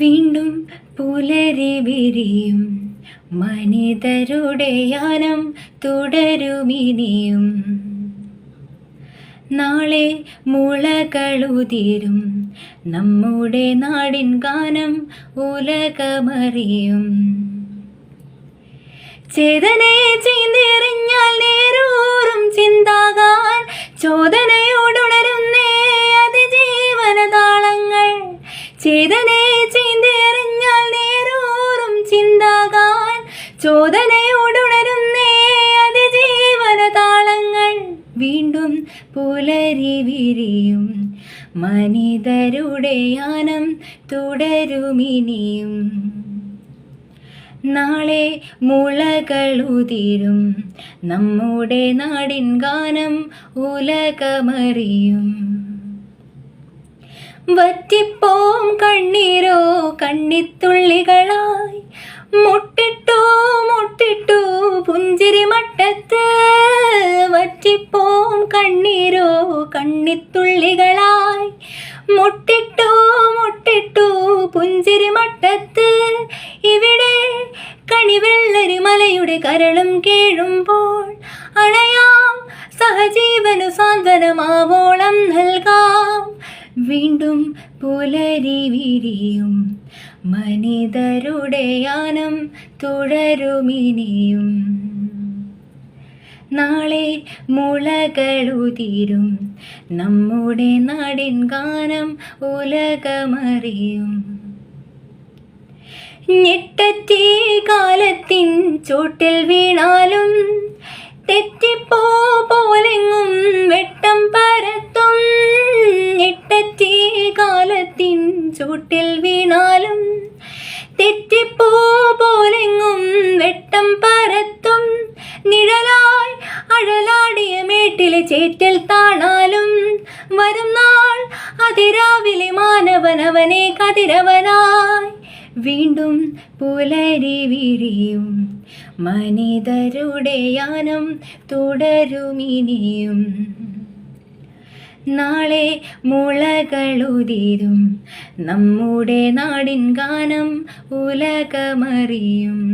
വീണ്ടും പുലരി വിരിയും മനിതരുടെ യാനം തുടരുമിനിയും. നാളെ മുളകളുതിരും നമ്മുടെ നാടിൻ ഗാനം ഉലകമറിയും. ചേതനയെ ചീന്തിയെറിഞ്ഞാൽ നേരൂറും ചിന്താകാൻ ചോദനയോടുണരുന്നേ അതിജീവന താളങ്ങൾ. ചേതനയെ ചീന്തിയെറിഞ്ഞാൽ നേരൂറും ചിന്താകാൻ ചോദനയോടുണരുന്നേ അതിജീവന താളങ്ങൾ. വീണ്ടും പുലരി വിരിയും മനിതരുടെ യാനം തുടരുമിനിയും. നാളെ മുളകളുതിരും നമ്മുടെ നാടിൻ ഗാനം ഉലകമറിയും. വറ്റിപ്പോം കണ്ണീരോ കണ്ണിത്തുള്ളികളായി മുട്ടിട്ടു മുട്ടിട്ടു പുഞ്ചിരി മട്ടത്ത്. വറ്റിപ്പോം കണ്ണീരോ കണ്ണിത്തുള്ളികളായി മുട്ടിട്ടു മുട്ടിട്ടു പുഞ്ചിരി മട്ടത്ത്. ഇവിടെ കണിവെള്ളരി മലയുടെ കരളും കേഴുമ്പോൾ അണയാം സഹജീവനു സാന്ത്വനമാവോളം നൽകാം. വീണ്ടും പുലരി വിരിയും മനിതരുടെ യാനം തുടരുമിനിയും. നാളെ മുളകളുതിരും നമ്മുടെ നാടിൻ ഗാനം ഉലകമറിയും. ഞെട്ടറ്റി കാലത്തിൻ ചോട്ടിൽ വീണാലും തെറ്റിപ്പോ പോലെങ്ങും വെട്ടം പരത്തും. ഞെട്ടറ്റി കാലത്തിൻ ചോട്ടിൽ വീണാലും തെറ്റിപ്പോ പോലെങ്ങും വെട്ടം പരത്തും. നിഴലായി അഴലാടിയ മേട്ടിലെ ചേറ്റൽ താണാലും വരും നാൾ അതിരാവിലെ മാനവനവനെ കതിരവനായി. വീണ്ടും പുലരി വിരിയും മനിതരുടെ യാനം തുടരുമിനിയും. നാളെ മുളകളുതിരും നമ്മുടെ നാടിൻ ഗാനം ഉലകമറിയും.